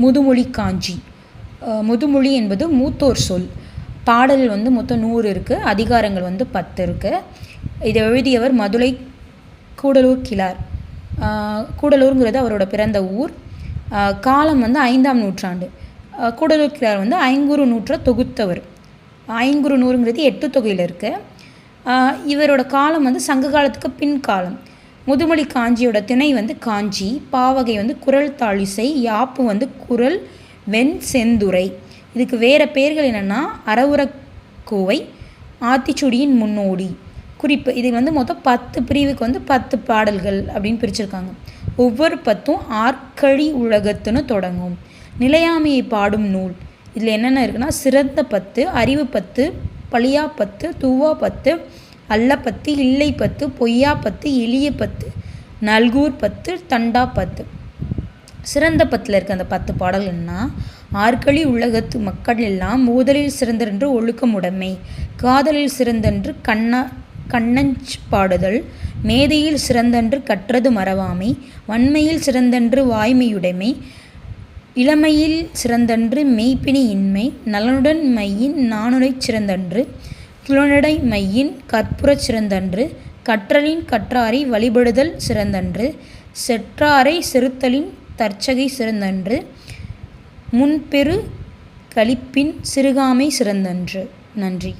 முதுமொழி காஞ்சி. முதுமொழி என்பது மூத்தோர் சொல். பாடல் மொத்தம் 100 இருக்குது. அதிகாரங்கள் 10 இருக்குது. இதை எழுதியவர் மதுரை கூடலூர் கிழார். கூடலூருங்கிறது அவரோட பிறந்த ஊர். காலம் 5ஆம் நூற்றாண்டு. கூடலூர் கிழார் ஐங்குறு நூற்றை தொகுத்தவர். ஐங்குறு நூறுங்கிறது 8 தொகையில் இருக்குது. இவரோட காலம் சங்க காலத்துக்கு பின் காலம். முதுமொழி காஞ்சியோட திணை காஞ்சி. பாவகை குறள் தாழிசை. யாப்பு குறள் வெண் செந்துரை. இதுக்கு வேறு பெயர்கள் என்னென்னா அறவுரக்கோவை, ஆத்திச்சுடியின் முன்னோடி. குறிப்பு, இது மொத்தம் 10 பிரிவுக்கு 10 பாடல்கள் அப்படின்னு பிரிச்சிருக்காங்க. ஒவ்வொரு 10ம் ஆற்கழி உலகத்துன்னு தொடங்கும். நிலையாமையை பாடும் நூல். இதில் என்னென்ன இருக்குன்னா சிறந்த 10, அறிவு 10, பழியா 10, தூவா 10, அல்ல 10, இல்லை 10, பொய்யா 10, எளிய 10, நல்கூர் 10, தண்டா 10. சிறந்த 10ல் இருக்க அந்த 10 பாடல்கள்னா ஆற்கழி உலகத்து மக்கள் எல்லாம் மூதலில் சிறந்தென்று ஒழுக்கமுடைமை, காதலில் சிறந்தென்று கண்ணஞ்ச் பாடுதல், மேதையில் சிறந்தென்று கற்றது மறவாமை, வன்மையில் சிறந்தென்று வாய்மையுடைமை, இளமையில் சிறந்தன்று மெய்ப்பினி இன்மை, நலனுடன் மையின் நாணுரைச் சிறந்தன்று, கிளனடை மையின் கற்புறச் சிறந்தன்று, கற்றலின் கற்றாரை வழிபடுதல் சிறந்தன்று, செற்றாரை செறுத்தலின் தற்சகை சிறந்தன்று, முன்பெரு களிப்பின் சிறுகாமை சிறந்தன்று. நன்றி.